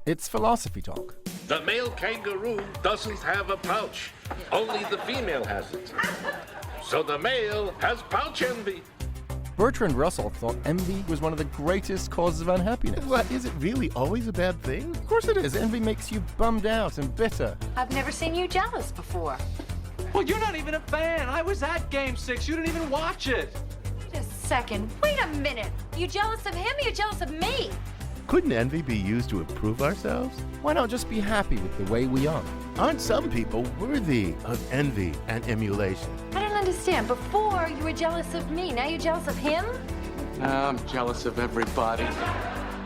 It's Philosophy Talk. The male kangaroo doesn't have a pouch. Only the female has it. So the male has pouch envy. Bertrand Russell thought envy was one of the greatest causes of unhappiness. What, is it really always a bad thing? Of course it is. Envy makes you bummed out and bitter. I've never seen you jealous before. Well, you're not even a fan. I was at Game 6. You didn't even watch it. Wait a second. Wait a minute. You jealous of him or you jealous of me? Couldn't envy be used to improve ourselves? Why not just be happy with the way we are? Aren't some people worthy of envy and emulation? I don't understand. Before, you were jealous of me. Now you're jealous of him? I'm jealous of everybody.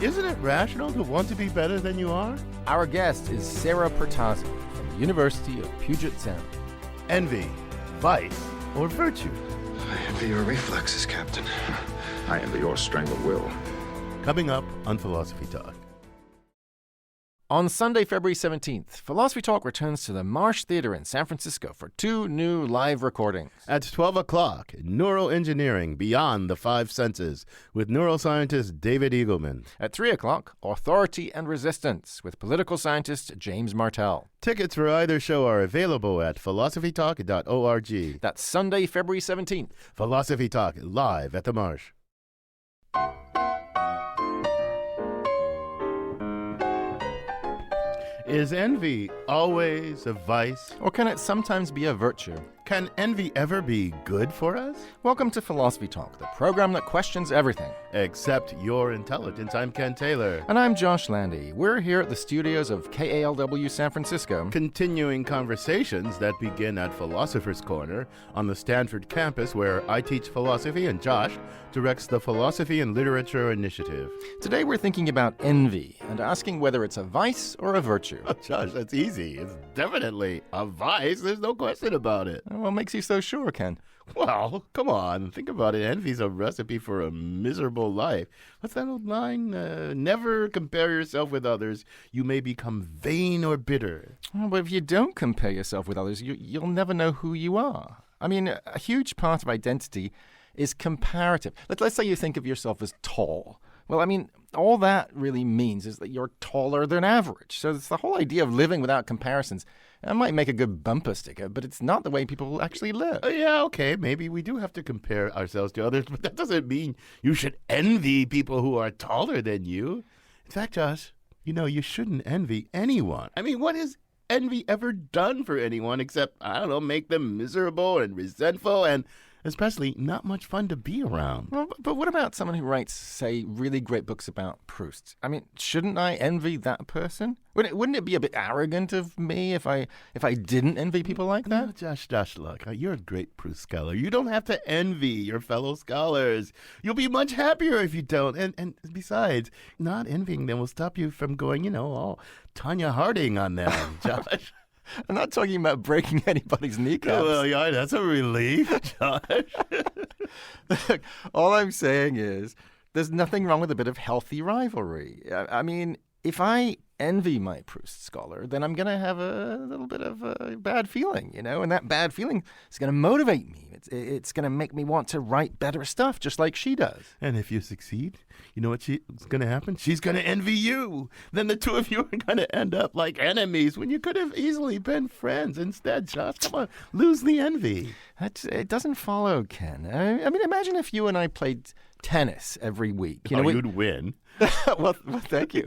Isn't it rational to want to be better than you are? Our guest is Sara Protasi from the University of Puget Sound. Envy, vice, or virtue? I envy your reflexes, Captain. I envy your strength of will. Coming up on Philosophy Talk. On Sunday, February 17th, Philosophy Talk returns to the Marsh Theater in San Francisco for 2 new live recordings. At 12 o'clock, Neuroengineering Beyond the Five Senses with neuroscientist David Eagleman. At 3 o'clock, Authority and Resistance with political scientist James Martell. Tickets for either show are available at philosophytalk.org. That's Sunday, February 17th. Philosophy Talk, live at the Marsh. Is envy always a vice? Or can it sometimes be a virtue? Can envy ever be good for us? Welcome to Philosophy Talk, the program that questions everything. Except your intelligence. I'm Ken Taylor. And I'm Josh Landy. We're here at the studios of KALW San Francisco. Continuing conversations that begin at Philosopher's Corner on the Stanford campus, where I teach philosophy and Josh directs the Philosophy and Literature Initiative. Today we're thinking about envy and asking whether it's a vice or a virtue. Oh, Josh, that's easy. It's definitely a vice. There's no question about it. What makes you so sure, Ken? Well, come on. Think about it. Envy's a recipe for a miserable life. What's that old line? Never compare yourself with others. You may become vain or bitter. Well, but if you don't compare yourself with others, you'll never know who you are. I mean, a huge part of identity is comparative. Let's say you think of yourself as tall. Well, I mean, all that really means is that you're taller than average. So it's the whole idea of living without comparisons. That might make a good bumper sticker, but it's not the way people actually live. Yeah, okay, maybe we do have to compare ourselves to others, but that doesn't mean you should envy people who are taller than you. In fact, Josh, you shouldn't envy anyone. I mean, what has envy ever done for anyone except, I don't know, make them miserable and resentful and especially not much fun to be around? Well, but what about someone who writes, say, really great books about Proust? I mean, shouldn't I envy that person? Wouldn't it be a bit arrogant of me if I didn't envy people like that? No, Josh, look, you're a great Proust scholar. You don't have to envy your fellow scholars. You'll be much happier if you don't. And besides, not envying them will stop you from going, all Tanya Harding on them, Josh. I'm not talking about breaking anybody's kneecaps. Well, yeah, that's a relief, Josh. Look, all I'm saying is there's nothing wrong with a bit of healthy rivalry. I mean, if I envy my Proust scholar, then I'm going to have a little bit of a bad feeling, and that bad feeling is going to motivate me. It's going to make me want to write better stuff, just like she does. And if you succeed, you know what's going to happen? She's going to envy you. Then the two of you are going to end up like enemies when you could have easily been friends instead, Josh. Come on, lose the envy. It doesn't follow, Ken. I mean, imagine if you and I played tennis every week. You'd win. well, thank you.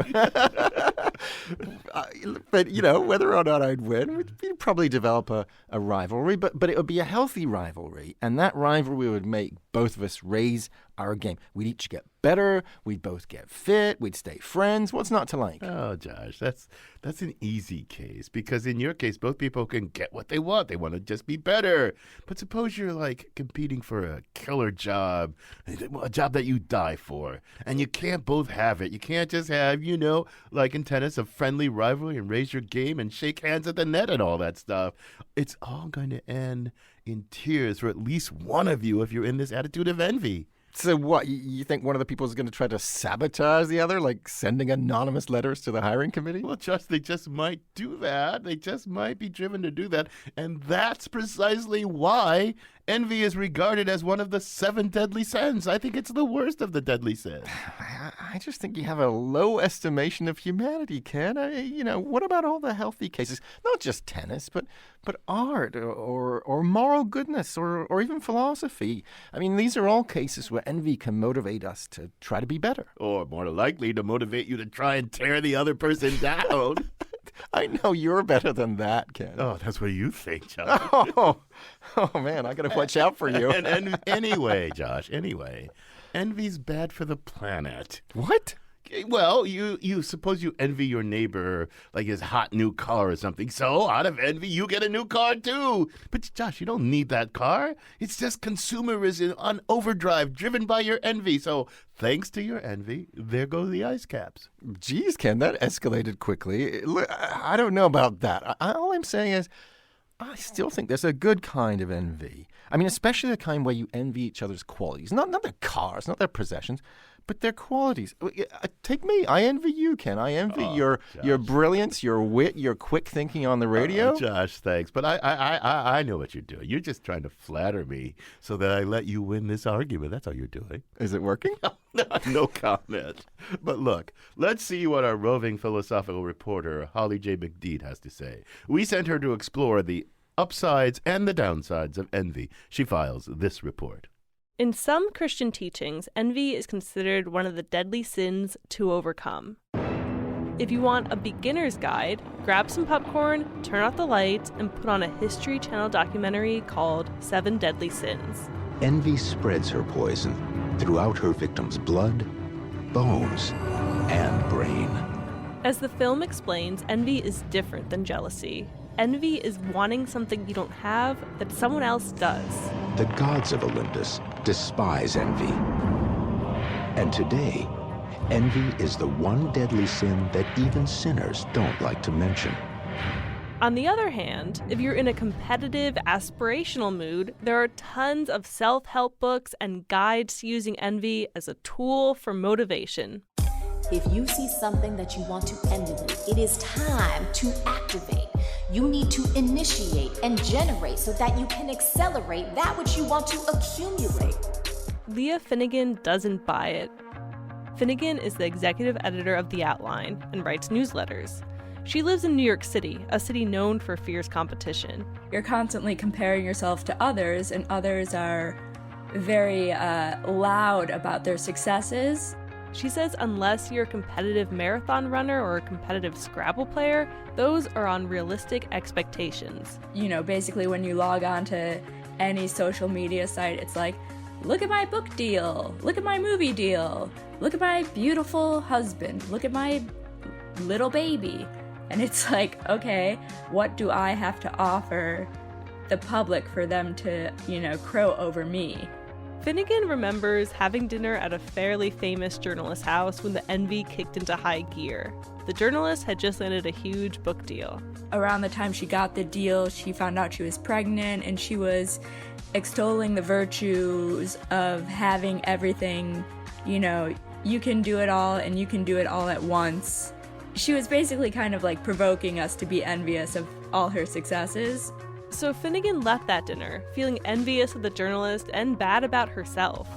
But, whether or not I'd win, we'd probably develop a rivalry, but it would be a healthy rivalry. And that rivalry would make both of us raise our game. We'd each get better. We'd both get fit. We'd stay friends. What's not to like? Oh, Josh, that's an easy case because in your case, both people can get what they want. They want to just be better. But suppose you're like competing for a killer job, a job that you die for, and you can't both have it. You can't just have, like in tennis, a friendly rivalry and raise your game and shake hands at the net and all that stuff. It's all going to end in tears for at least one of you if you're in this attitude of envy. So what, you think one of the people is going to try to sabotage the other, like sending anonymous letters to the hiring committee? Well, they just might do that. They just might be driven to do that. And that's precisely why Envy is regarded as one of the 7 deadly sins. I think it's the worst of the deadly sins. I just think you have a low estimation of humanity, Ken. What about all the healthy cases? Not just tennis, but art or moral goodness or even philosophy. I mean, these are all cases where envy can motivate us to try to be better. Or more likely to motivate you to try and tear the other person down. I know you're better than that, Ken. Oh, that's what you think, Josh. Oh man, I got to watch out for you. and anyway, Josh, envy's bad for the planet. What? Well, you suppose you envy your neighbor, like his hot new car or something. So, out of envy, you get a new car too. But, Josh, you don't need that car. It's just consumerism on overdrive, driven by your envy. So, thanks to your envy, there go the ice caps. Geez, Ken, that escalated quickly. Look, I don't know about that. All I'm saying is, I still think there's a good kind of envy. I mean, especially the kind where you envy each other's qualities. Not their cars, not their possessions, but their qualities. Take me. I envy you, Ken. I envy your brilliance, your wit, your quick thinking on the radio. Josh, thanks. But I know what you're doing. You're just trying to flatter me so that I let you win this argument. That's all you're doing. Is it working? No comment. But look, let's see what our roving philosophical reporter, Holly J. McDeed, has to say. We sent her to explore the upsides and the downsides of envy. She files this report. In some Christian teachings, envy is considered one of the deadly sins to overcome. If you want a beginner's guide, grab some popcorn, turn off the lights, and put on a History Channel documentary called 7 Deadly Sins. Envy spreads her poison throughout her victim's blood, bones, and brain. As the film explains, envy is different than jealousy. Envy is wanting something you don't have that someone else does. The gods of Olympus despise envy. And today, envy is the one deadly sin that even sinners don't like to mention. On the other hand, if you're in a competitive, aspirational mood, there are tons of self-help books and guides to using envy as a tool for motivation. If you see something that you want to emulate, it is time to activate. You need to initiate and generate so that you can accelerate that which you want to accumulate. Leah Finnegan doesn't buy it. Finnegan is the executive editor of The Outline and writes newsletters. She lives in New York City, a city known for fierce competition. You're constantly comparing yourself to others, and others are very loud about their successes. She says unless you're a competitive marathon runner or a competitive Scrabble player, those are unrealistic expectations. You know, basically when you log on to any social media site, it's like, look at my book deal, look at my movie deal, look at my beautiful husband, look at my little baby. And it's like, okay, what do I have to offer the public for them to, crow over me? Finnegan remembers having dinner at a fairly famous journalist's house when the envy kicked into high gear. The journalist had just landed a huge book deal. Around the time she got the deal, she found out she was pregnant, and she was extolling the virtues of having everything, you can do it all and you can do it all at once. She was basically kind of like provoking us to be envious of all her successes. So Finnegan left that dinner, feeling envious of the journalist and bad about herself.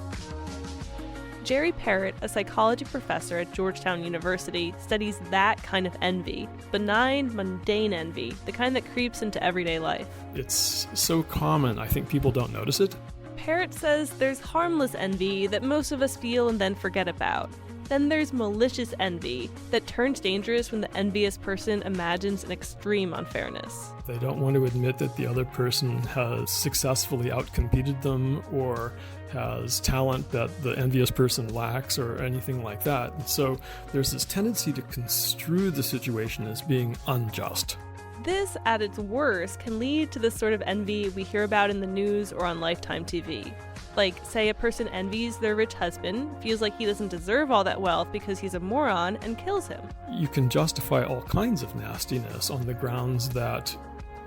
Jerry Parrott, a psychology professor at Georgetown University, studies that kind of envy, benign, mundane envy, the kind that creeps into everyday life. It's so common, I think people don't notice it. Parrott says there's harmless envy that most of us feel and then forget about. Then there's malicious envy that turns dangerous when the envious person imagines an extreme unfairness. They don't want to admit that the other person has successfully outcompeted them or has talent that the envious person lacks or anything like that. And so there's this tendency to construe the situation as being unjust. This, at its worst, can lead to the sort of envy we hear about in the news or on Lifetime TV. Like, say a person envies their rich husband, feels like he doesn't deserve all that wealth because he's a moron, and kills him. You can justify all kinds of nastiness on the grounds that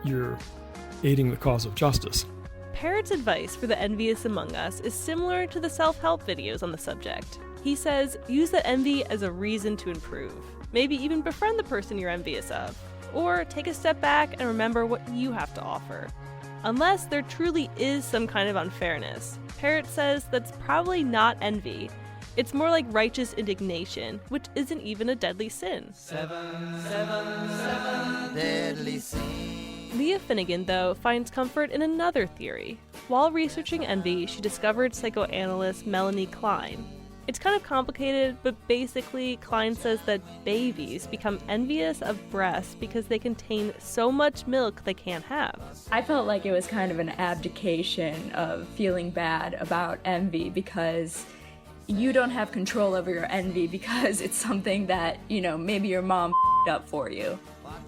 you're aiding the cause of justice. Parrott's advice for the envious among us is similar to the self-help videos on the subject. He says, use that envy as a reason to improve. Maybe even befriend the person you're envious of. Or take a step back and remember what you have to offer. unless there truly is some kind of unfairness. Parrott says that's probably not envy. It's more like righteous indignation, which isn't even a deadly sin. 7, 7, 7 deadly sins. Leah Finnegan, though, finds comfort in another theory. While researching envy, she discovered psychoanalyst Melanie Klein. It's kind of complicated, but basically Klein says that babies become envious of breasts because they contain so much milk they can't have. I felt like it was kind of an abdication of feeling bad about envy because you don't have control over your envy because it's something that, maybe your mom up for you.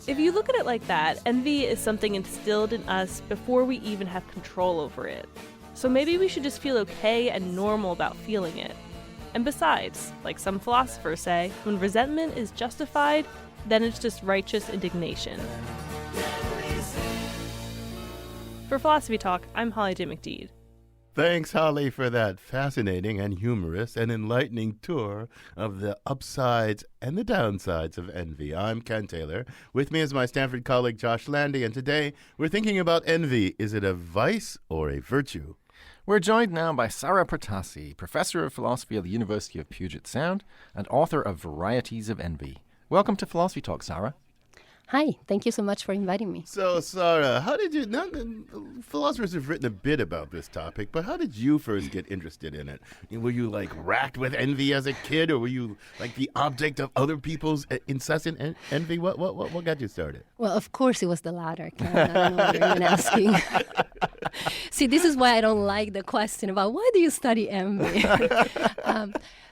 If you look at it like that, envy is something instilled in us before we even have control over it. So maybe we should just feel okay and normal about feeling it. And besides, like some philosophers say, when resentment is justified, then it's just righteous indignation. For Philosophy Talk, I'm Holly J. McDeed. Thanks, Holly, for that fascinating and humorous and enlightening tour of the upsides and the downsides of envy. I'm Ken Taylor. With me is my Stanford colleague, Josh Landy, and today we're thinking about envy. Is it a vice or a virtue? We're joined now by Sara Protasi, professor of philosophy at the University of Puget Sound and author of Varieties of Envy. Welcome to Philosophy Talk, Sara. Hi, thank you so much for inviting me. So, Sara, how did you, philosophers have written a bit about this topic, but how did you first get interested in it? Were you racked with envy as a kid, or were you the object of other people's incessant envy? What got you started? Well, of course it was the latter, Ken. I don't know what you're even asking. See, this is why I don't like the question about why do you study envy?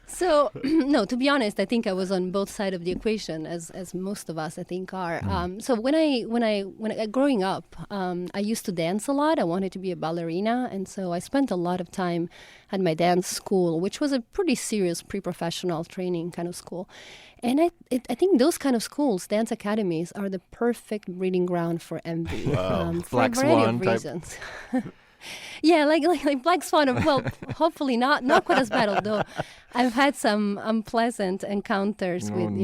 So, no, to be honest, I think I was on both sides of the equation, as most of us, I think, are. So when I growing up, I used to dance a lot. I wanted to be a ballerina, and so I spent a lot of time at my dance school, which was a pretty serious pre-professional training kind of school. And I think those kind of schools, dance academies, are the perfect breeding ground for envy. Wow. For a variety of reasons. Yeah, like Black Swan. Well, hopefully not quite as bad, although I've had some unpleasant encounters with,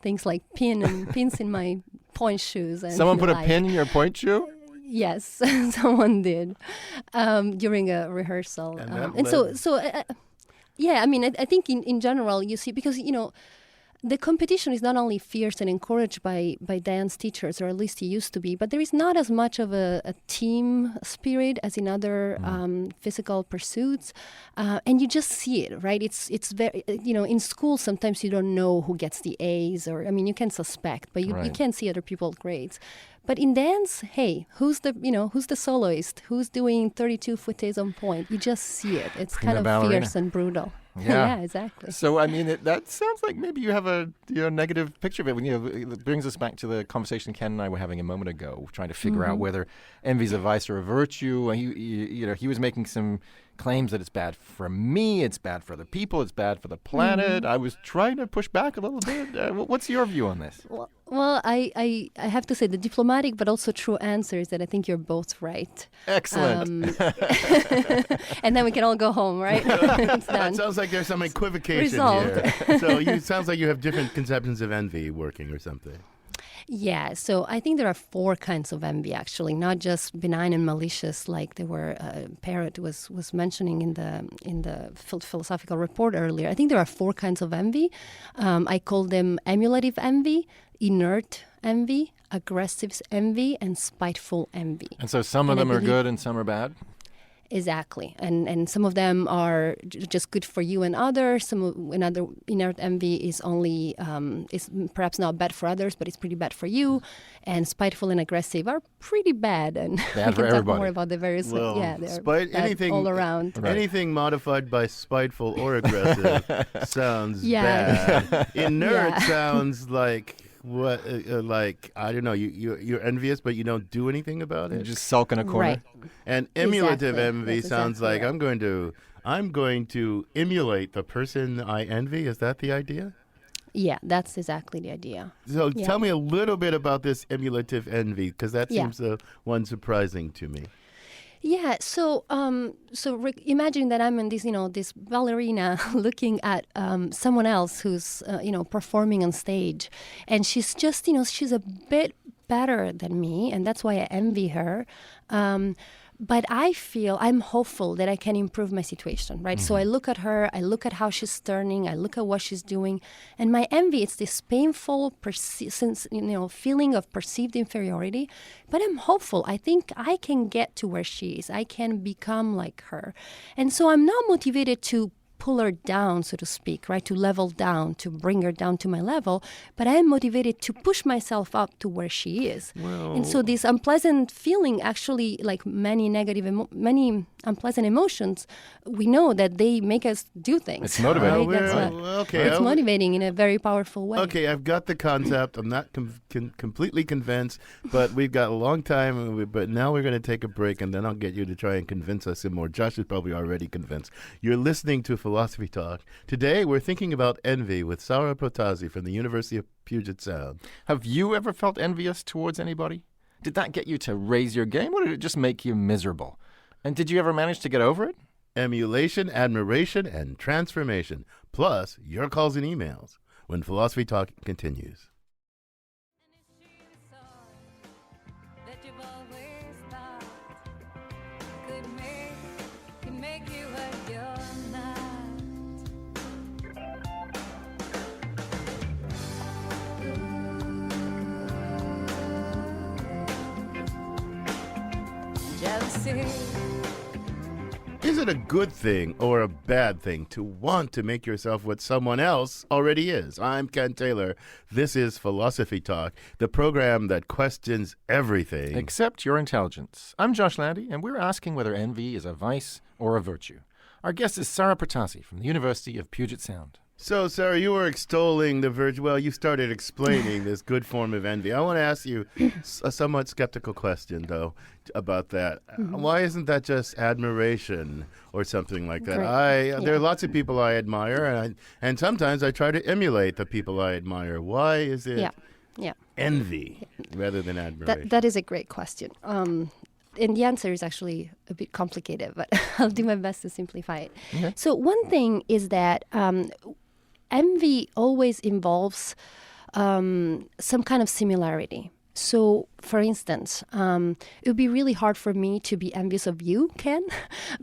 things like pins in my point shoes. And Someone put a pin in your point shoe? Yes, someone did during a rehearsal. Yeah, I mean, I think in general, you see, because, the competition is not only fierce and encouraged by dance teachers, or at least it used to be, but there is not as much of a team spirit as in other physical pursuits, and you just see it, right? It's very, in school sometimes you don't know who gets the A's, or you can suspect, but you can't see other people's grades. But in dance, hey, who's the soloist? Who's doing 32 footies on point? You just see it. It's kind of ballerina. Fierce and brutal. Yeah. Yeah, exactly. So, that sounds like maybe you have a negative picture of it. It brings us back to the conversation Ken and I were having a moment ago, trying to figure out whether envy is a vice or a virtue. He was making some claims that it's bad for me, it's bad for the people, it's bad for the planet. I was trying to push back a little bit. What's your view on this? Well, I have to say the diplomatic but also true answer is that I think you're both right. Excellent. And then we can all go home, right? It's done. It sounds like there's some equivocation Resolved. here. So it sounds like you have different conceptions of envy working or something. Yeah, so I think there are 4 kinds of envy, actually, not just benign and malicious, like they were. Parrott was mentioning in the philosophical report earlier. I think there are 4 kinds of envy. I call them emulative envy, inert envy, aggressive envy, and spiteful envy. And so some of them are good and some are bad? Exactly, and some of them are just good for you and others. Another inert envy is only is perhaps not bad for others, but it's pretty bad for you. And spiteful and aggressive are pretty bad, and bad we for can talk everybody. more about the various. Well, they're bad all around. Right. Anything modified by spiteful or aggressive sounds bad. Inert sounds like. What I don't know. You're envious, but you don't do anything about it. You just sulk in a corner. Right. And emulative envy That's sounds exactly like I'm going to emulate the person I envy. Is that the idea? Yeah, that's exactly the idea. So tell me a little bit about this emulative envy, because that seems one surprising to me. Yeah, so imagine that I'm in this ballerina looking at someone else who's performing on stage, and she's just she's a bit better than me, and that's why I envy her. But I feel I'm hopeful that I can improve my situation, right? So I look at her, I look at how she's turning, I look at what she's doing, and my envy, it's this painful feeling of perceived inferiority. But I'm hopeful. I think I can get to where she is. I can become like her. And so I'm not motivated to pull her down, so to speak, right? To level down, to bring her down to my level. But I am motivated to push myself up to where she is. And so this unpleasant feeling, actually, like many many unpleasant emotions, we know that they make us do things. It's motivating. Right? It's motivating in a very powerful way. Okay, I've got the concept. I'm not completely convinced, but we've got a long time. But now we're going to take a break, and then I'll get you to try and convince us some more. Josh is probably already convinced. You're listening to Philosophy Talk. Today, we're thinking about envy with Sara Protasi from the University of Puget Sound. Have you ever felt envious towards anybody? Did that get you to raise your game, or did it just make you miserable? And did you ever manage to get over it? Emulation, admiration, and transformation. Plus, your calls and emails when Philosophy Talk continues. Is it a good thing or a bad thing to want to make yourself what someone else already is? I'm Ken Taylor. This is Philosophy Talk, the program that questions everything except your intelligence. I'm Josh Landy, and we're asking whether envy is a vice or a virtue. Our guest is Sara Protasi from the University of Puget Sound. So, Sara, you were extolling the virtue. Well, you started explaining this good form of envy. I want to ask you a somewhat skeptical question, though, about that. Why isn't that just admiration or something like that? There are lots of people I admire, and sometimes I try to emulate the people I admire. Why is it envy rather than admiration? That is a great question. And the answer is actually a bit complicated, but I'll do my best to simplify it. Okay. So one thing is that envy always involves some kind of similarity. So, for instance, it would be really hard for me to be envious of you, Ken,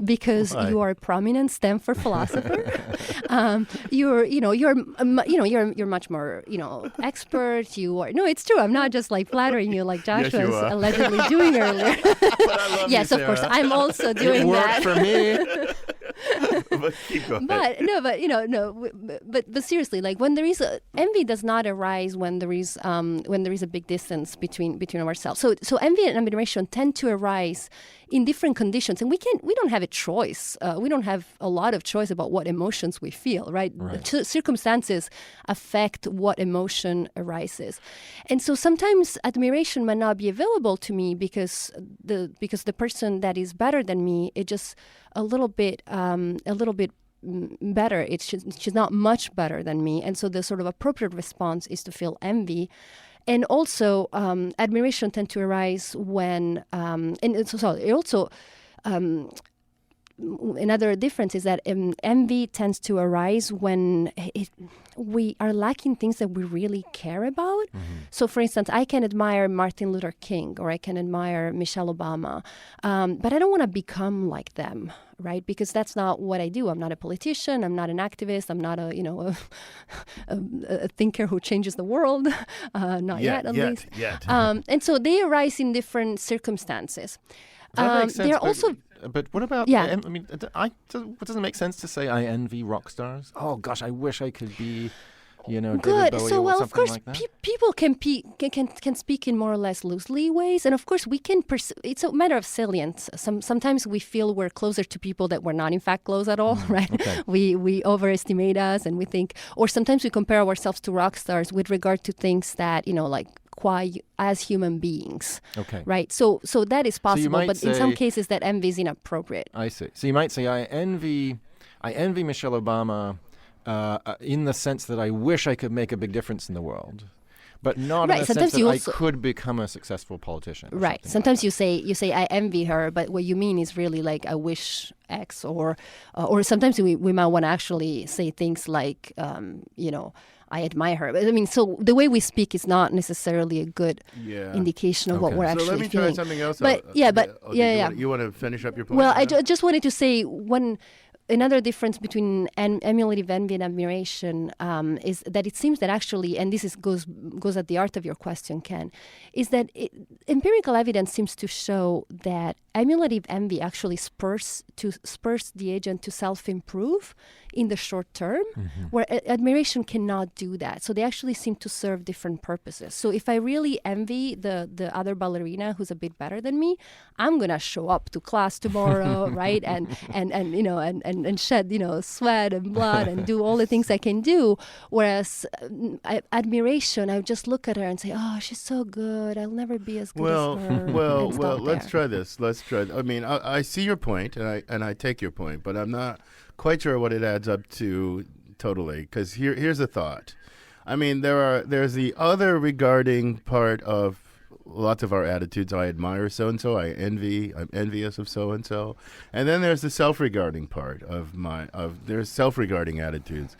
because you are a prominent Stanford philosopher. You're much more, expert. You are. No, it's true. I'm not just like flattering you like Josh was allegedly doing earlier. Yes, of course. I'm also doing that. It worked for me. But seriously, like when there is envy does not arise when there is a big distance between ourselves. So envy and admiration tend to arise in different conditions, and we don't have a choice. We don't have a lot of choice about what emotions we feel, right? Circumstances affect what emotion arises, and so sometimes admiration might not be available to me because the person that is better than me is just a little bit better. She's not much better than me, and so the sort of appropriate response is to feel envy. And also, admiration tend to arise when, another difference is that envy tends to arise when we are lacking things that we really care about. So, for instance, I can admire Martin Luther King or I can admire Michelle Obama, but I don't want to become like them, right? Because that's not what I do. I'm not a politician. I'm not an activist. I'm not a thinker who changes the world. Not yet, at least. And so they arise in different circumstances. That makes sense, they're also. But what about? I mean, what doesn't make sense to say I envy rock stars? Oh gosh, I wish I could be, David Good. Bowie So, or well, something of course, like that. People can speak in more or less loosely ways, and of course, we can. It's a matter of salience. Sometimes we feel we're closer to people that we're not, in fact, close at all, right? Okay. We overestimate us, and we think, or sometimes we compare ourselves to rock stars with regard to things that like as human beings. Okay. Right. So that is possible, but in some say, cases that envy is inappropriate. I see. So you might say I envy Michelle Obama in the sense that I wish I could make a big difference in the world, but not in the sense that I could become a successful politician. Right. Sometimes you say I envy her, but what you mean is really like I wish X, or sometimes we might want to actually say things like I admire her. But, I mean, so the way we speak is not necessarily a good indication of what we're actually feeling. So let me try something else. But You want to finish up your point? Well, I just wanted to say another difference between emulative envy and admiration is that it seems that actually, and this goes at the heart of your question, Ken, is that empirical evidence seems to show that emulative envy actually spurs the agent to self-improve in the short term, where admiration cannot do that. So they actually seem to serve different purposes. So if I really envy the other ballerina who's a bit better than me, I'm gonna show up to class tomorrow, right? And shed sweat and blood and do all the things I can do. Whereas admiration, I just look at her and say, oh, she's so good. I'll never be as good as her. Well, let's try this. I mean, I see your point, and I take your point, but I'm not quite sure what it adds up to totally. Because here's a thought. I mean, there's the other regarding part of lots of our attitudes. I admire so and so. I'm envious of so and so. And then there's the self-regarding part there's self-regarding attitudes.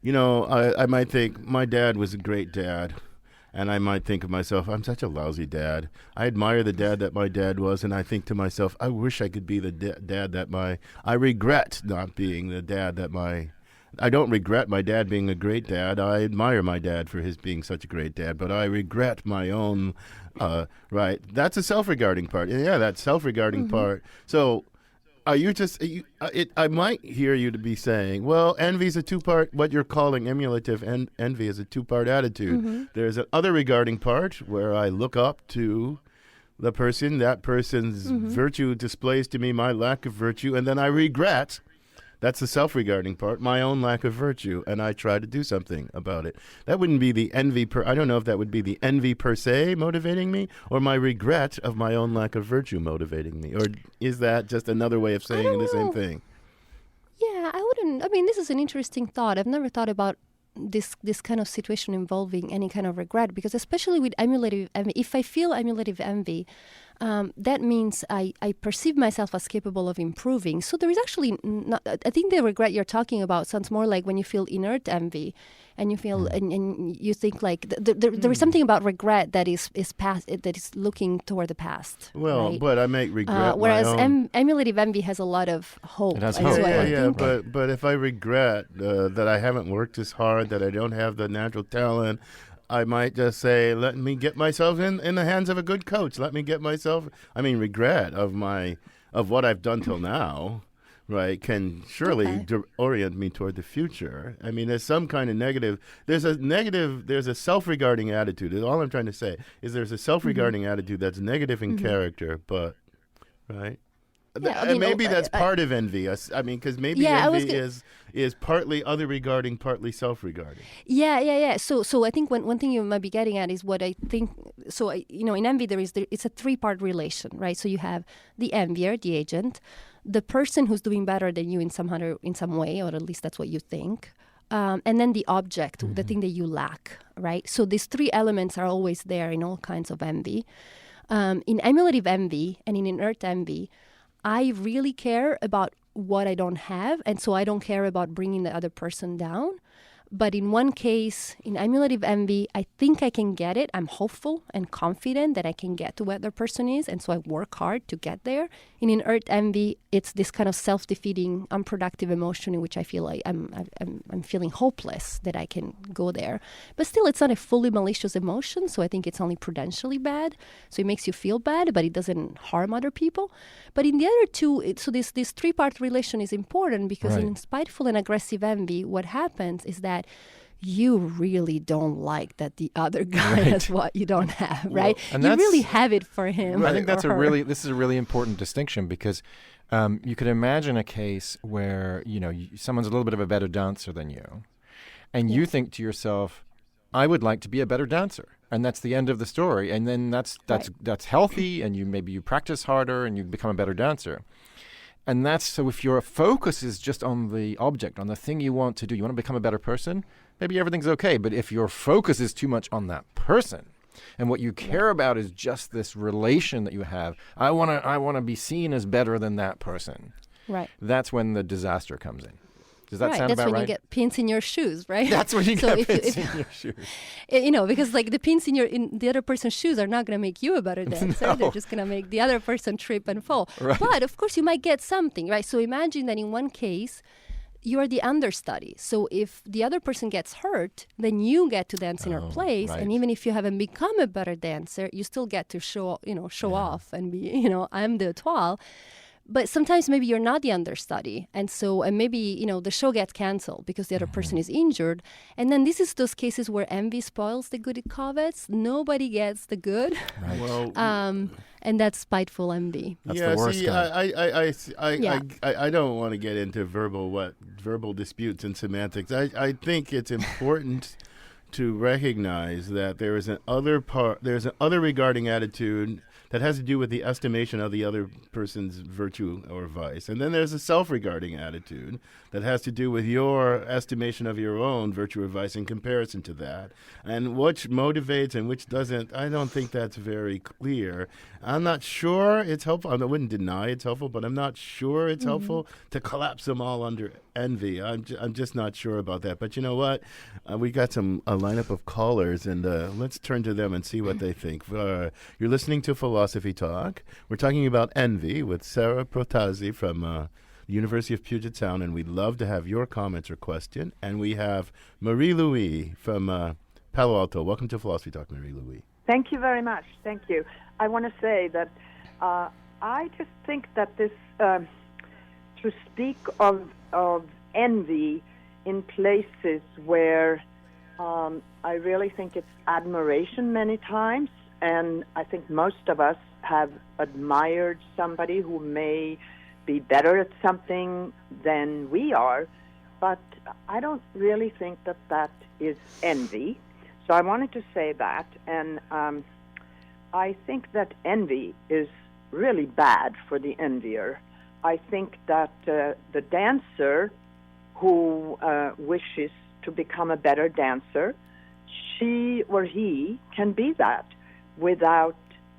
I might think my dad was a great dad. And I might think of myself, I'm such a lousy dad. I admire the dad that my dad was, and I think to myself, I wish I could be the dad that I regret not being the dad that I don't regret my dad being a great dad. I admire my dad for his being such a great dad, but I regret my own, right? That's a self-regarding part. Yeah, that self-regarding part. So are you just, I might hear you to be saying, well, envy is a two-part, what you're calling emulative envy is a two-part attitude. There's an other regarding part where I look up to the person, that person's virtue displays to me my lack of virtue, and then I regret. That's the self-regarding part, my own lack of virtue, and I try to do something about it. That wouldn't be the envy I don't know if that would be the envy per se motivating me, or my regret of my own lack of virtue motivating me. Or is that just another way of saying the same thing? Yeah, I wouldn't. I mean, this is an interesting thought. I've never thought about this kind of situation involving any kind of regret, because especially with emulative envy, if I feel emulative envy, that means I perceive myself as capable of improving. So there is actually not, I think the regret you're talking about sounds more like when you feel inert envy, and you feel and you think like there is something about regret that is past, that is looking toward the past. Well, right? but I make regret. Whereas emulative envy has a lot of hope. It has hope. But if I regret that I haven't worked as hard, that I don't have the natural talent, I might just say, let me get myself in the hands of a good coach. Let me get myself, regret of what I've done till now, right, can surely orient me toward the future. I mean, there's some kind of negative, there's a self-regarding attitude. All I'm trying to say is there's a self-regarding attitude that's negative in character, but, right? Yeah, maybe that's part of envy. Because maybe envy is partly other regarding, partly self-regarding. Yeah. So I think one thing you might be getting at is what I think. So in envy it's a three-part relation, right? So you have the envier, the agent, the person who's doing better than you in some way, or at least that's what you think, and then the object, the thing that you lack, right? So these three elements are always there in all kinds of envy. In emulative envy and in inert envy, I really care about what I don't have, and so I don't care about bringing the other person down. But in one case, in emulative envy, I think I can get it. I'm hopeful and confident that I can get to where the person is, and so I work hard to get there. In inert envy, it's this kind of self-defeating, unproductive emotion in which I feel like I'm feeling hopeless that I can go there. But still, it's not a fully malicious emotion, so I think it's only prudentially bad. So it makes you feel bad, but it doesn't harm other people. But in the other two, so this three-part relation is important, because in spiteful and aggressive envy, what happens is that you really don't like that the other guy has what you don't have, right? And you really have it for him. I think that's her. This is a really important distinction, because you could imagine a case where someone's a little bit of a better dancer than you, and you think to yourself, I would like to be a better dancer, and that's the end of the story. And then that's healthy, and maybe you practice harder and you become a better dancer. And so if your focus is just on the object, on the thing you want to do, you want to become a better person, maybe everything's okay. But if your focus is too much on that person, and what you care about is just this relation that you have, I want to be seen as better than that person. Right. That's when the disaster comes in. Does that right, sound that's about when right? you get pins in your shoes, right? That's when you So get if pins you, in your shoes. because like the pins in the other person's shoes are not going to make you a better dancer. No. They're just going to make the other person trip and fall. Right. But of course, you might get something, right? So imagine that in one case, you are the understudy. So if the other person gets hurt, then you get to dance in her place. right. And even if you haven't become a better dancer, you still get to show off and be, I'm the étoile. But sometimes maybe you're not the understudy. And maybe, the show gets canceled because the other person is injured. And then this is those cases where envy spoils the good it covets. Nobody gets the good. Right. Well, and that's spiteful envy. That's yeah, the worst see, kind. I don't want to get into verbal disputes and semantics. I think it's important to recognize that there's an other regarding attitude that has to do with the estimation of the other person's virtue or vice. And then there's a self-regarding attitude that has to do with your estimation of your own virtue or vice in comparison to that. And which motivates and which doesn't, I don't think that's very clear. I'm not sure it's helpful. I wouldn't deny it's helpful, but I'm not sure it's helpful to collapse them all under envy. I'm just not sure about that. But you know what? We got a lineup of callers, and let's turn to them and see what they think. You're listening to Philosophy Talk. We're talking about envy with Sara Protasi from the University of Puget Sound, and we'd love to have your comments or question. And we have Marie-Louise from Palo Alto. Welcome to Philosophy Talk, Marie-Louise. Thank you very much. Thank you. I want to say that I just think that this, to speak of envy in places where I really think it's admiration many times, and I think most of us have admired somebody who may be better at something than we are, but I don't really think that that is envy. So I wanted to say that, and I think that envy is really bad for the envier. I think that the dancer who wishes to become a better dancer, she or he can be that without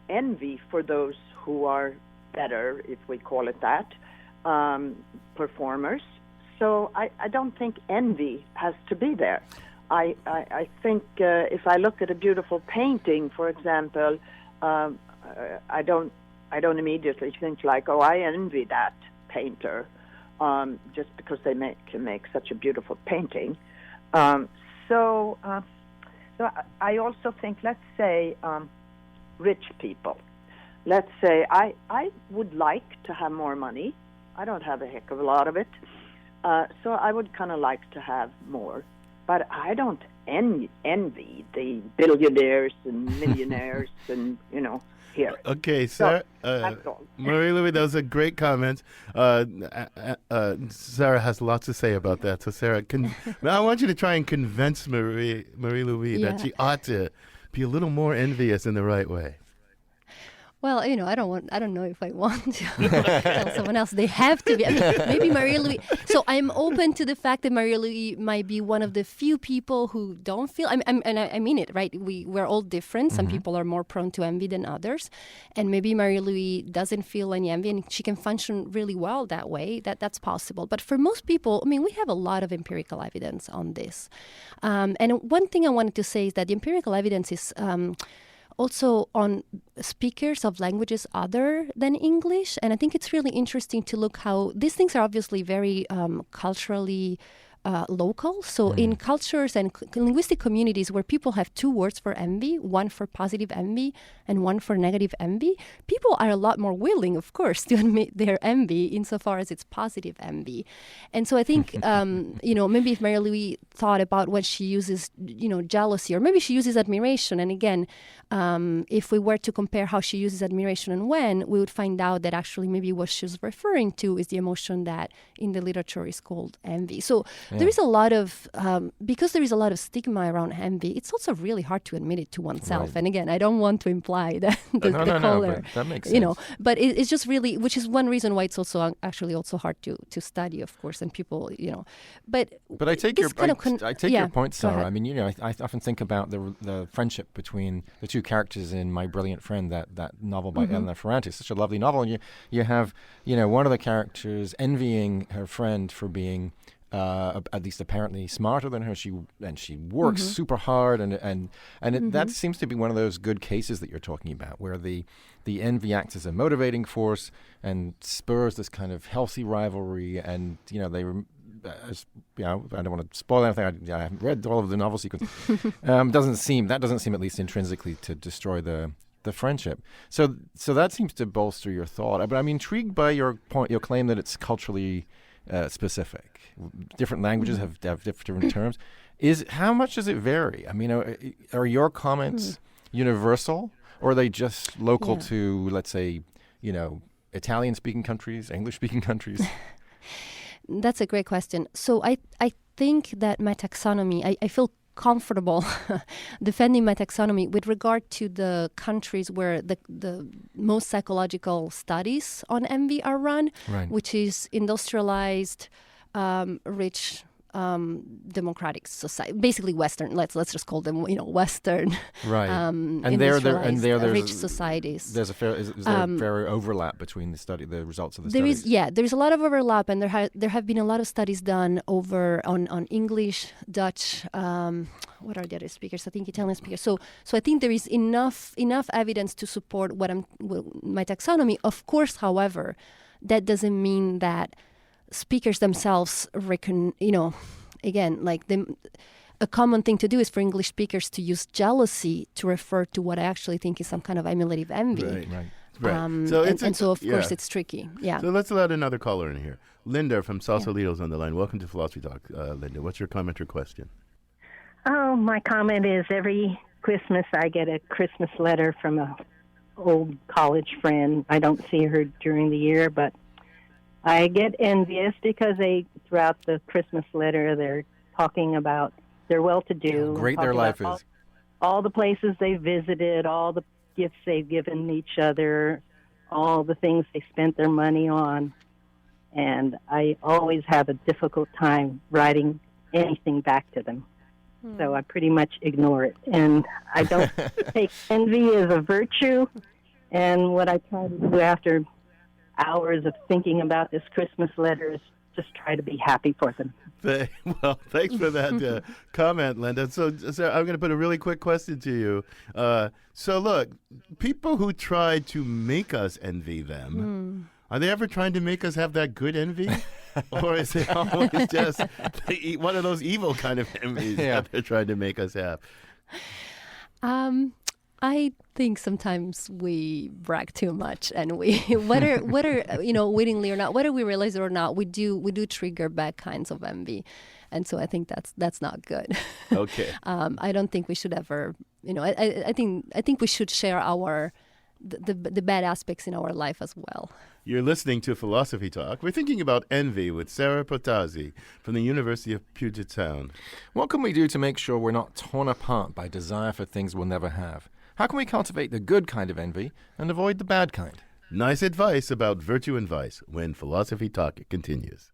envy for those who are better, if we call it that, performers. So I don't think envy has to be there. I think if I look at a beautiful painting, for example, I don't immediately think like, oh, I envy that painter, just because they can make such a beautiful painting. So I also think, let's say, rich people. Let's say I would like to have more money. I don't have a heck of a lot of it, so I would kind of like to have more. But I don't envy the billionaires and millionaires and, here. Okay, Sarah, Marie-Louise, those are great comments. Sarah has lots to say about that. So, Sarah, I want you to try and convince Marie-Louise that she ought to be a little more envious in the right way. Well, I don't know if I want to tell someone else. They have to be. I mean, maybe Marie-Louise. So I'm open to the fact that Marie-Louise might be one of the few people who don't feel, and I mean it, right? We're all different. Some people are more prone to envy than others. And maybe Marie-Louise doesn't feel any envy and she can function really well that way. That's possible. But for most people, we have a lot of empirical evidence on this. And one thing I wanted to say is that the empirical evidence is also on speakers of languages other than English. And I think it's really interesting to look how these things are obviously very culturally local. So in cultures and linguistic communities where people have two words for envy, one for positive envy and one for negative envy, people are a lot more willing, of course, to admit their envy insofar as it's positive envy. And so I think, maybe if Marie-Louise thought about when she uses, jealousy, or maybe she uses admiration. And again, if we were to compare how she uses admiration and when, we would find out that actually maybe what she's referring to is the emotion that in the literature is called envy. So there is a lot of, because there is a lot of stigma around envy, it's also really hard to admit it to oneself. Right. And again, I don't want to imply that the caller, but that makes sense. But it's just really, which is one reason why it's also actually also hard to study, of course, and people, But I take your point, Sarah. I mean, I often think about the friendship between the two characters in My Brilliant Friend, that novel by Elena Ferrante. It's such a lovely novel. And you have, one of the characters envying her friend for being at least apparently smarter than her. She works super hard, and that seems to be one of those good cases that you're talking about, where the envy acts as a motivating force and spurs this kind of healthy rivalry. And I don't want to spoil anything. I haven't read all of the novel sequence. Doesn't seem at least intrinsically to destroy the friendship. So that seems to bolster your thought. But I'm intrigued by your claim that it's culturally specific. Different languages have different terms. How much does it vary? I mean, are your comments universal, or are they just local to, let's say, Italian-speaking countries, English-speaking countries? That's a great question. So I think that my taxonomy, I feel comfortable defending my taxonomy with regard to the countries where the most psychological studies on envy are run, which is industrialized, rich, democratic society, basically Western. Let's just call them, Western. Right. And rich societies. There's a fair overlap between the results of the studies. There's a lot of overlap, and there have been a lot of studies done on English, Dutch. What are the other speakers? I think Italian speakers. So I think there is enough evidence to support my taxonomy. Of course, however, that doesn't mean that speakers themselves again, a common thing to do is for English speakers to use jealousy to refer to what I actually think is some kind of emulative envy. Right. So of course it's tricky. Yeah. So let's let another caller in here. Linda from Sausalito's on the line. Welcome to Philosophy Talk. Linda, what's your comment or question? Oh, my comment is every Christmas I get a Christmas letter from a old college friend. I don't see her during the year, but I get envious because throughout the Christmas letter, they're talking about they're well-to-do. How great their life is. All the places they visited, all the gifts they've given each other, all the things they spent their money on. And I always have a difficult time writing anything back to them. So I pretty much ignore it. And I don't take envy as a virtue. And what I try to do after hours of thinking about this Christmas letter is just try to be happy for them. Well, thanks for that comment, Linda. So I'm going to put a really quick question to you. So look, people who try to make us envy them, are they ever trying to make us have that good envy? Or is it always just one of those evil kind of envies that they're trying to make us have? I think sometimes we brag too much, and we whether wittingly or not, whether we realize it or not, we do trigger bad kinds of envy, and so I think that's not good. Okay. I don't think we should ever, I think we should share the bad aspects in our life as well. You're listening to Philosophy Talk. We're thinking about envy with Sara Protasi from the University of Puget Sound. What can we do to make sure we're not torn apart by desire for things we'll never have? How can we cultivate the good kind of envy and avoid the bad kind? Nice advice about virtue and vice when Philosophy Talk continues.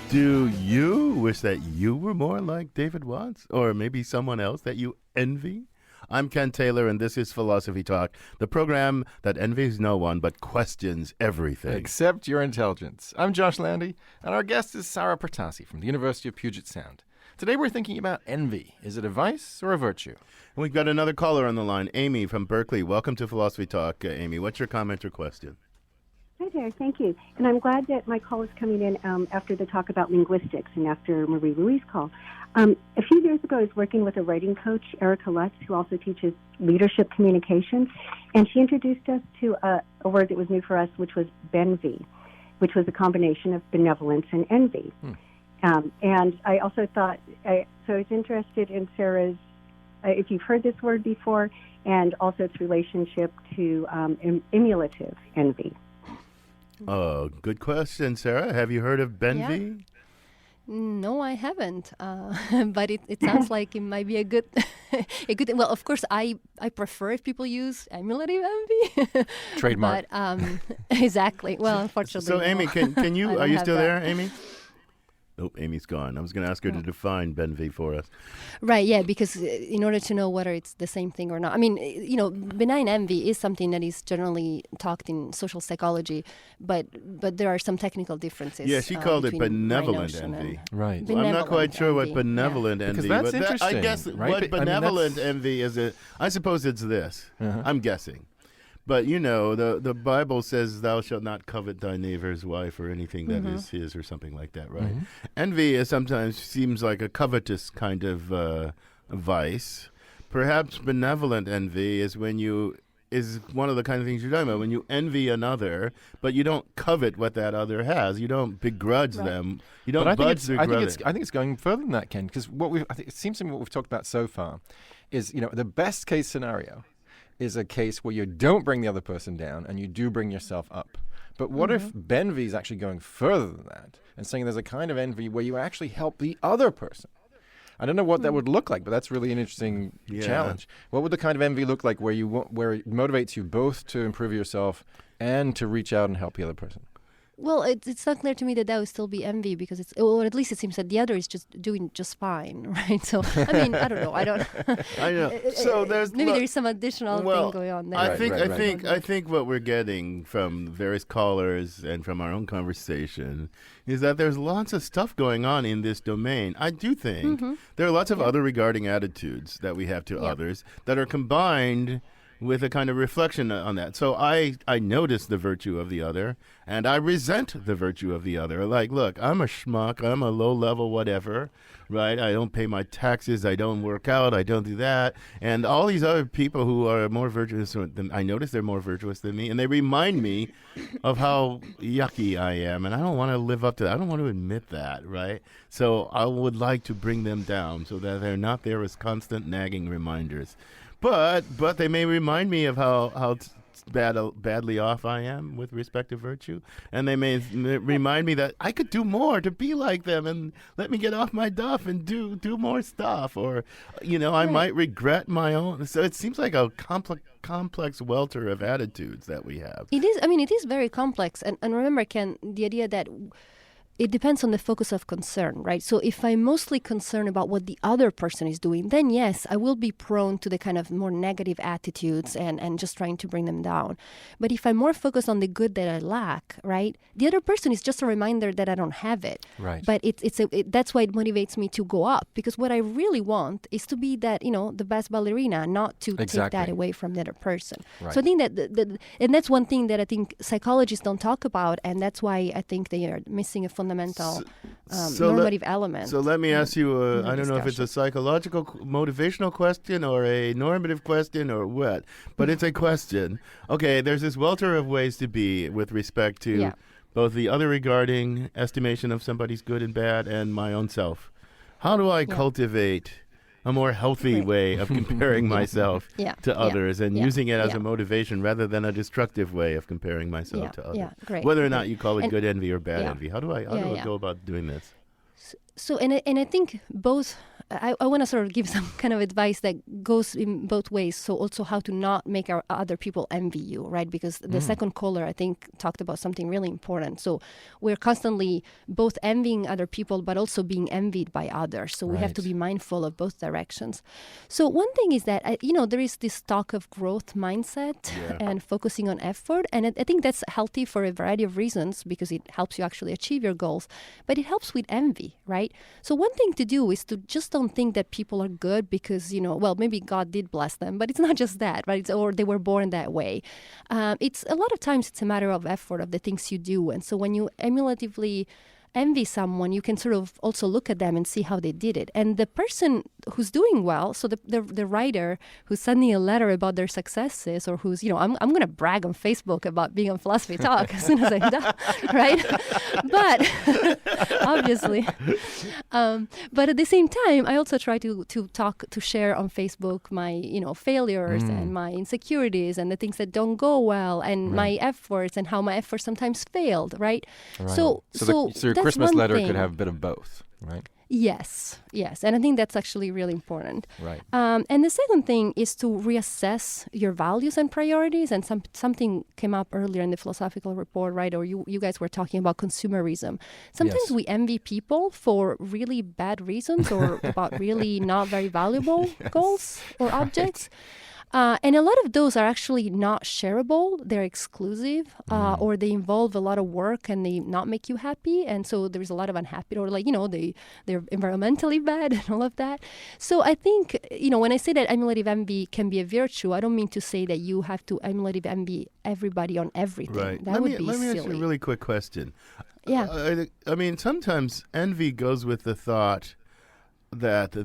Do you wish that you were more like David Watts, or maybe someone else that you envy? I'm Ken Taylor, and this is Philosophy Talk, the program that envies no one but questions everything. Except your intelligence. I'm Josh Landy, and our guest is Sara Protasi from the University of Puget Sound. Today we're thinking about envy. Is it a vice or a virtue? And we've got another caller on the line, Amy from Berkeley. Welcome to Philosophy Talk, Amy. What's your comment or question? Hi there, thank you. And I'm glad that my call is coming in after the talk about linguistics and after Marie Louise' call. A few years ago, I was working with a writing coach, Erica Lutz, who also teaches leadership communication, and she introduced us to a word that was new for us, which was benvy, which was a combination of benevolence and envy. And I also thought, so I was interested in Sarah's, if you've heard this word before, and also its relationship to emulative envy. Oh, good question, Sarah. Have you heard of benvy? Yeah. No, I haven't. But it sounds like it might be a good. Well, of course, I prefer if people use emulative envy. Trademark. But exactly. Well, unfortunately. So, Amy, can you? Are you still there, Amy? Oh, Amy's gone. I was going to ask her to define envy for us. Right, yeah, because in order to know whether it's the same thing or not, I mean, benign envy is something that is generally talked in social psychology, but there are some technical differences. Yeah, she called it benevolent envy. Right. Well, I'm not quite sure what benevolent envy is. Because that's interesting. I guess right? what benevolent envy is, I suppose it's this. I'm guessing. But, the Bible says thou shalt not covet thy neighbor's wife or anything that is his or something like that, right? Envy sometimes seems like a covetous kind of vice. Perhaps benevolent envy is is one of the kind of things you're talking about, when you envy another, but you don't covet what that other has. You don't begrudge them. You don't budge their grudge. I think it's going further than that, Ken, because it seems to me what we've talked about so far is, the best case scenario is a case where you don't bring the other person down and you do bring yourself up. But what if envy is actually going further than that and saying there's a kind of envy where you actually help the other person? I don't know what that would look like, but that's really an interesting challenge. What would the kind of envy look like where it motivates you both to improve yourself and to reach out and help the other person? Well, it's not clear to me that would still be envy, because or at least it seems that the other is just doing just fine, right? So, I mean, I don't know. I know. So there's some additional thing going on there. I think what we're getting from various callers and from our own conversation is that there's lots of stuff going on in this domain. I do think there are lots of other regarding attitudes that we have to others that are combined with a kind of reflection on that. So I notice the virtue of the other, and I resent the virtue of the other. Like, look, I'm a schmuck, I'm a low-level whatever, right? I don't pay my taxes, I don't work out, I don't do that. And all these other people who are more virtuous than I notice they're more virtuous than me, and they remind me of how yucky I am, and I don't want to live up to that. I don't want to admit that, right? So I would like to bring them down so that they're not there as constant nagging reminders. But they may remind me of how badly off I am with respect to virtue, and they may remind me that I could do more to be like them, and let me get off my duff and do more stuff, or I might regret my own. So it seems like a complex welter of attitudes that we have. It is. I mean, it is very complex, and remember, Ken, the idea that it depends on the focus of concern, right? So if I'm mostly concerned about what the other person is doing, then yes, I will be prone to the kind of more negative attitudes and just trying to bring them down. But if I'm more focused on the good that I lack, right, the other person is just a reminder that I don't have it. Right. But that's why it motivates me to go up, because what I really want is to be that, the best ballerina, not to take that away from the other person. Right. So I think that, and that's one thing that I think psychologists don't talk about, and that's why I think they are missing a fundamental normative element. So let me ask you, I don't know if it's a psychological, motivational question or a normative question or what, but it's a question. Okay, there's this welter of ways to be with respect to both the other regarding estimation of somebody's good and bad and my own self. How do I cultivate a more healthy way of comparing myself to others and using it as a motivation rather than a destructive way of comparing myself to others? Yeah, great. Whether or not you call it good envy or bad envy. How do I go about doing this? So, and I think both, I want to sort of give some kind of advice that goes in both ways. So also how to not make other people envy you, right? Because the second caller, I think, talked about something really important. So we're constantly both envying other people, but also being envied by others. So we have to be mindful of both directions. So one thing is that, there is this talk of growth mindset and focusing on effort. And I think that's healthy for a variety of reasons, because it helps you actually achieve your goals. But it helps with envy, right? So one thing to do is to just don't think that people are good because, maybe God did bless them, but it's not just that, right? Or they were born that way. It's a lot of times it's a matter of effort of the things you do. And so when you emulatively envy someone, you can sort of also look at them and see how they did it. And the person who's doing well, so the writer who's sending a letter about their successes, or who's, I'm going to brag on Facebook about being on Philosophy Talk as soon as I'm done, right? But obviously, but at the same time, I also try to share on Facebook my, failures and my insecurities and the things that don't go well and my efforts and how my efforts sometimes failed, right? So your Christmas letter could have a bit of both, right? Yes, and I think that's actually really important. Right. And the second thing is to reassess your values and priorities. And something came up earlier in the philosophical report, right? Or you guys were talking about consumerism. Sometimes Yes. we envy people for really bad reasons or about really not very valuable goals or objects. And a lot of those are actually not shareable. They're exclusive, or they involve a lot of work and they not make you happy. And so there's a lot of unhappiness, or they're environmentally bad and all of that. So I think, when I say that emulative envy can be a virtue, I don't mean to say that you have to emulative envy everybody on everything. Right. That would be let me silly. ask you a really quick question. Yeah. I mean, sometimes envy goes with the thought that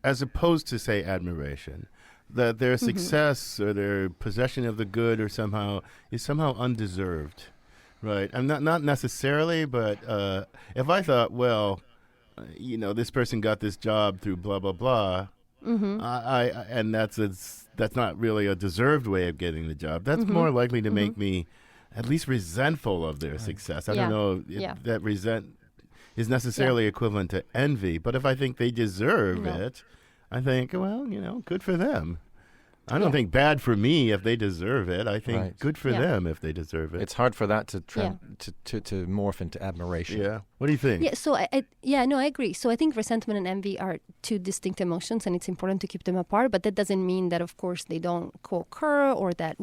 as opposed to, say, admiration, that their success or their possession of the good is somehow undeserved, right? I'm not necessarily, but if I thought, well, this person got this job through blah blah blah, and that's not really a deserved way of getting the job. That's more likely to make me at least resentful of their success. I don't know if that resent is necessarily equivalent to envy, but if I think they deserve it, I think, well, good for them. I don't think bad for me if they deserve it. I think good for them if they deserve it. It's hard for that to morph into admiration. Yeah. What do you think? Yeah. So I agree. So I think resentment and envy are two distinct emotions, and it's important to keep them apart. But that doesn't mean that, of course, they don't co-occur, or that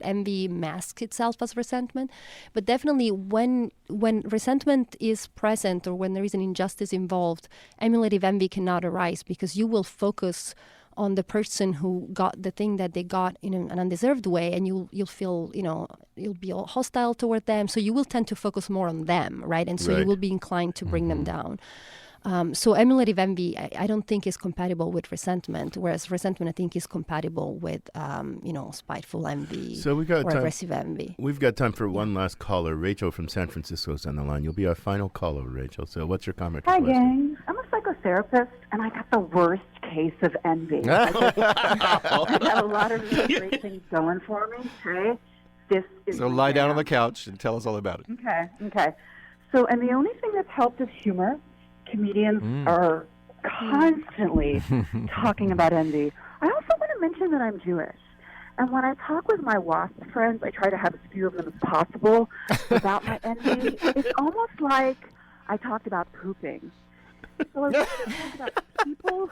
envy masks itself as resentment. But definitely, when resentment is present, or when there is an injustice involved, emulative envy cannot arise, because you will focus on the person who got the thing that they got in an undeserved way, and you'll feel, you'll be all hostile toward them. So you will tend to focus more on them, right? And so you will be inclined to bring them down. So emulative envy, I don't think is compatible with resentment, whereas resentment, I think, is compatible with, spiteful envy aggressive envy. We've got time for one last caller. Rachel from San Francisco is on the line. You'll be our final caller, Rachel. So what's your comment? Hi, gang. I'm a psychotherapist, and I got the worst case of envy. I have a lot of really great things going for me. Okay, this is so lie down on the couch and tell us all about it. Okay. So, and the only thing that's helped is humor. Comedians are constantly talking about envy. I also want to mention that I'm Jewish. And when I talk with my WASP friends, I try to have as few of them as possible about my envy. It's almost like I talked about pooping. So I wanted to talk about people.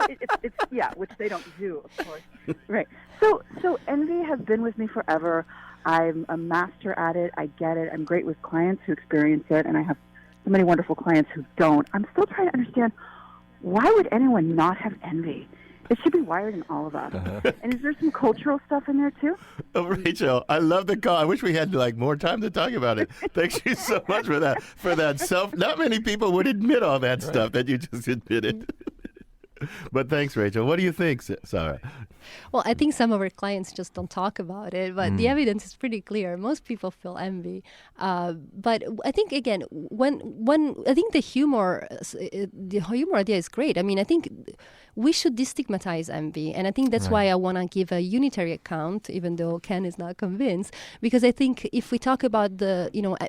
Which they don't do, of course. Right. So envy has been with me forever. I'm a master at it. I get it. I'm great with clients who experience it, and I have so many wonderful clients who don't. I'm still trying to understand, why would anyone not have envy? It should be wired in all of us. And is there some cultural stuff in there too? Oh, Rachel, I love the call. I wish we had more time to talk about it. Thanks you so much for that. Not many people would admit all that stuff that you just admitted. But thanks, Rachel. What do you think, Sara? Well, I think some of our clients just don't talk about it, but the evidence is pretty clear. Most people feel envy. But I think, again, when I think the humor idea is great. I mean, I think we should destigmatize envy. And I think that's why I want to give a unitary account, even though Ken is not convinced, because I think if we talk about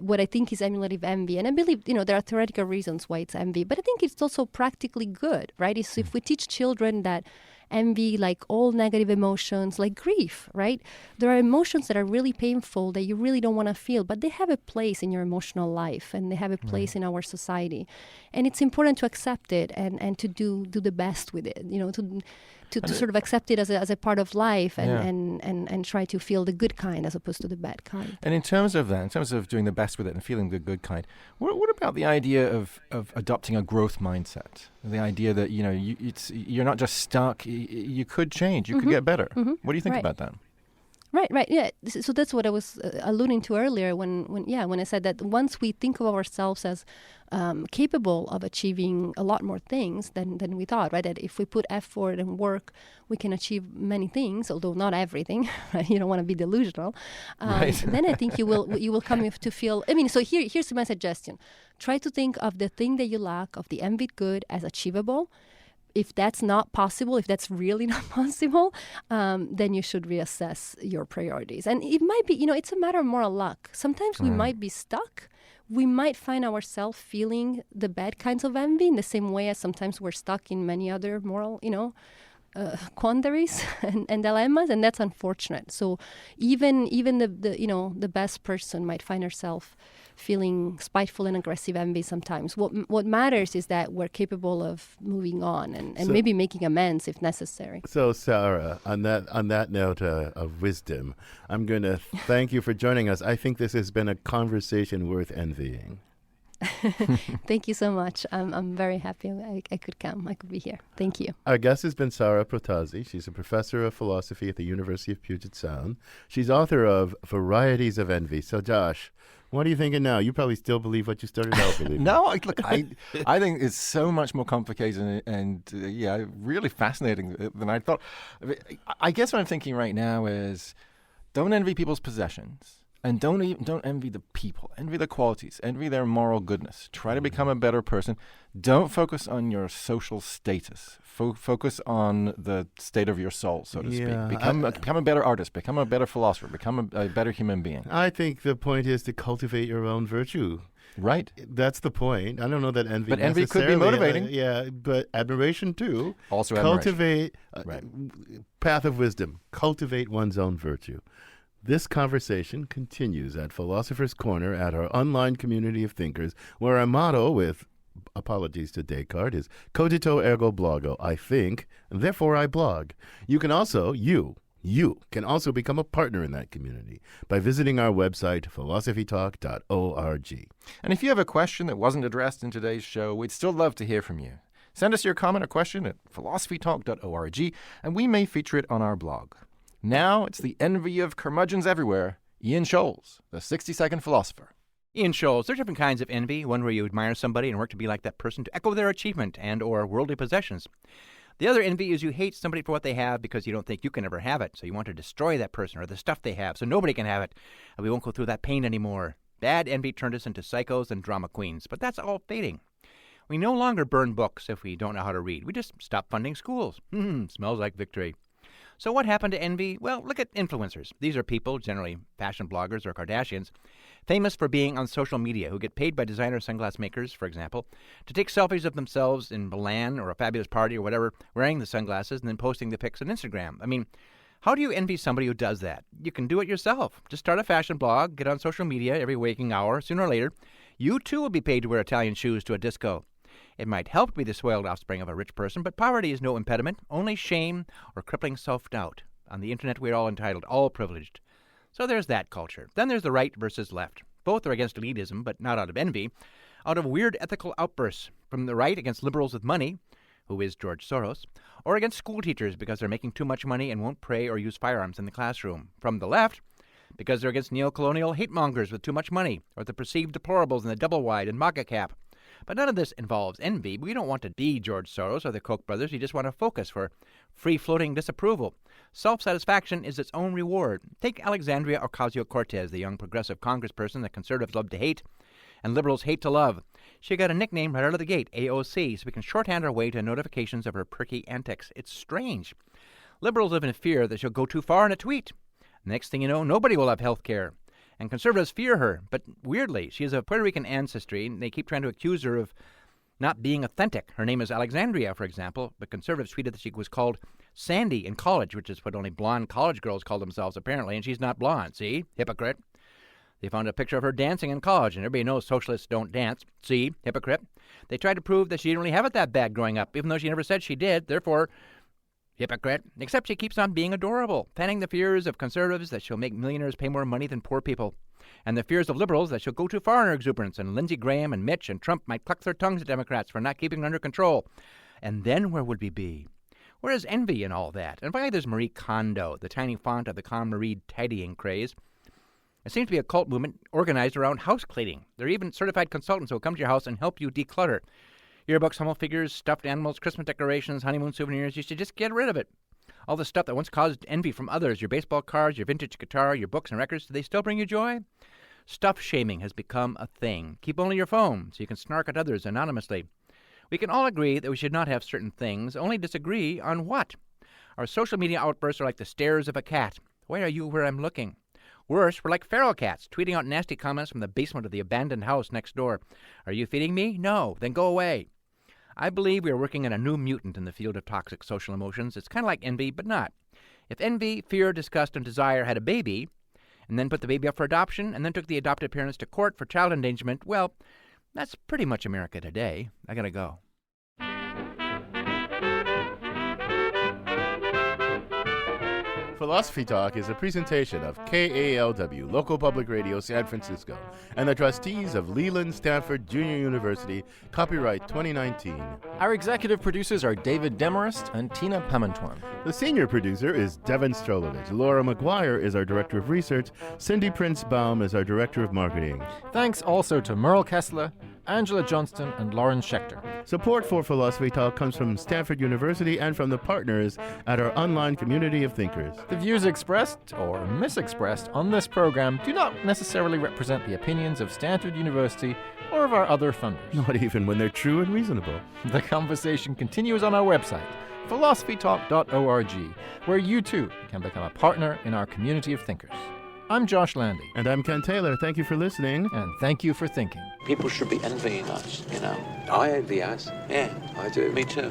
what I think is emulative envy, and I believe, there are theoretical reasons why it's envy, but I think it's also practically good, right? It's if we teach children that envy, like all negative emotions, like grief, right? There are emotions that are really painful that you really don't want to feel, but they have a place in your emotional life, and they have a place in our society. And it's important to accept it and to do the best with it, to sort of accept it as a part of life and try to feel the good kind as opposed to the bad kind. And in terms of doing the best with it and feeling the good kind, what about the idea of adopting a growth mindset? The idea that you're not just stuck. You could change. You could get better. What do you think about that? Right. Yeah. So that's what I was alluding to earlier when I said that once we think of ourselves as capable of achieving a lot more things than we thought, right? That if we put effort and work, we can achieve many things, although not everything. Right? You don't want to be delusional. Then I think you will come to feel. I mean, so here's my suggestion: try to think of the thing that you lack, of the envied good, as achievable. If that's not possible, if that's really not possible, then you should reassess your priorities. And it might be, it's a matter of moral luck. Sometimes we might be stuck we might find ourselves feeling the bad kinds of envy in the same way as sometimes we're stuck in many other moral, quandaries and dilemmas, and that's unfortunate. So even the best person might find herself feeling spiteful and aggressive envy sometimes. What matters is that we're capable of moving on and maybe making amends if necessary. So, Sara, on that note of wisdom, I'm going to thank you for joining us. I think this has been a conversation worth envying. Thank you so much. I'm very happy I could come. I could be here. Thank you. Our guest has been Sara Protasi. She's a professor of philosophy at the University of Puget Sound. She's author of Varieties of Envy. So, Josh, what are you thinking now? You probably still believe what you started out believing. No, I think it's so much more complicated and really fascinating than I thought. I guess what I'm thinking right now is don't envy people's possessions. And don't envy the people. Envy the qualities. Envy their moral goodness. Try to become a better person. Don't focus on your social status. Focus on the state of your soul, so to speak. Become a better artist. Become a better philosopher. Become a better human being. I think the point is to cultivate your own virtue. Right. That's the point. I don't know that envy. But envy could be motivating. But admiration too. Also cultivate admiration. Path of wisdom. Cultivate one's own virtue. This conversation continues at Philosopher's Corner at our online community of thinkers, where our motto, with apologies to Descartes, is cogito ergo blogo. I think, and therefore I blog. You can also, you can also become a partner in that community by visiting our website, philosophytalk.org. And if you have a question that wasn't addressed in today's show, we'd still love to hear from you. Send us your comment or question at philosophytalk.org, and we may feature it on our blog. Now it's the envy of curmudgeons everywhere, Ian Scholes, the 60-second philosopher. Ian Scholes, there are different kinds of envy, one where you admire somebody and work to be like that person to echo their achievement and or worldly possessions. The other envy is you hate somebody for what they have because you don't think you can ever have it, so you want to destroy that person or the stuff they have so nobody can have it, and we won't go through that pain anymore. Bad envy turned us into psychos and drama queens, but that's all fading. We no longer burn books if we don't know how to read. We just stop funding schools. Smells like victory. So what happened to envy? Well, look at influencers. These are people, generally fashion bloggers or Kardashians, famous for being on social media, who get paid by designer sunglass makers, for example, to take selfies of themselves in Milan or a fabulous party or whatever, wearing the sunglasses and then posting the pics on Instagram. I mean, how do you envy somebody who does that? You can do it yourself. Just start a fashion blog, get on social media every waking hour. Sooner or later, you too will be paid to wear Italian shoes to a disco. It might help to be the soiled offspring of a rich person, but poverty is no impediment, only shame or crippling self-doubt. On the internet, we're all entitled, all privileged. So there's that culture. Then there's the right versus left. Both are against elitism, but not out of envy. Out of weird ethical outbursts. From the right against liberals with money, who is George Soros, or against school teachers because they're making too much money and won't pray or use firearms in the classroom. From the left, because they're against neo-colonial hate mongers with too much money, or the perceived deplorables in the double-wide and MAGA cap. But none of this involves envy. We don't want to be George Soros or the Koch brothers. We just want to focus for free-floating disapproval. Self-satisfaction is its own reward. Take Alexandria Ocasio-Cortez, the young progressive congressperson that conservatives love to hate and liberals hate to love. She got a nickname right out of the gate, AOC, so we can shorthand our way to notifications of her perky antics. It's strange. Liberals live in fear that she'll go too far in a tweet. Next thing you know, nobody will have health care. And conservatives fear her, but weirdly, she has a Puerto Rican ancestry, and they keep trying to accuse her of not being authentic. Her name is Alexandria, for example, but conservatives tweeted that she was called Sandy in college, which is what only blonde college girls call themselves, apparently, and she's not blonde. See? Hypocrite. They found a picture of her dancing in college, and everybody knows socialists don't dance. See? Hypocrite. They tried to prove that she didn't really have it that bad growing up, even though she never said she did, therefore... hypocrite. Except she keeps on being adorable, fanning the fears of conservatives that she'll make millionaires pay more money than poor people, and the fears of liberals that she'll go too far in her exuberance, and Lindsey Graham and Mitch and Trump might cluck their tongues at Democrats for not keeping her under control. And then where would we be? Where is envy in all that? And finally, there's Marie Kondo, the tiny font of the Con Marie tidying craze. It seems to be a cult movement organized around house cleaning. There are even certified consultants who will come to your house and help you declutter. Yearbooks, hummel figures, stuffed animals, Christmas decorations, honeymoon souvenirs. You should just get rid of it. All the stuff that once caused envy from others, your baseball cards, your vintage guitar, your books and records, do they still bring you joy? Stuff shaming has become a thing. Keep only your phone so you can snark at others anonymously. We can all agree that we should not have certain things, only disagree on what. Our social media outbursts are like the stares of a cat. Why are you where I'm looking? Worse, we're like feral cats, tweeting out nasty comments from the basement of the abandoned house next door. Are you feeding me? No. Then go away. I believe we are working on a new mutant in the field of toxic social emotions. It's kind of like envy, but not. If envy, fear, disgust, and desire had a baby, and then put the baby up for adoption, and then took the adopted parents to court for child endangerment, well, that's pretty much America today. I gotta go. Philosophy Talk is a presentation of KALW, Local Public Radio, San Francisco, and the trustees of Leland Stanford Junior University, copyright 2019. Our executive producers are David Demarest and Tina Pamantuan. The senior producer is Devin Strolovich. Laura McGuire is our director of research. Cindy Prince-Baum is our director of marketing. Thanks also to Merle Kessler, Angela Johnston, and Lauren Schechter. Support for Philosophy Talk comes from Stanford University and from the partners at our online community of thinkers. The views expressed or misexpressed on this program do not necessarily represent the opinions of Stanford University or of our other funders. Not even when they're true and reasonable. The conversation continues on our website, philosophytalk.org, where you too can become a partner in our community of thinkers. I'm Josh Landy. And I'm Ken Taylor. Thank you for listening. And thank you for thinking. People should be envying us, you know. I envy us. Yeah, I do. Me too.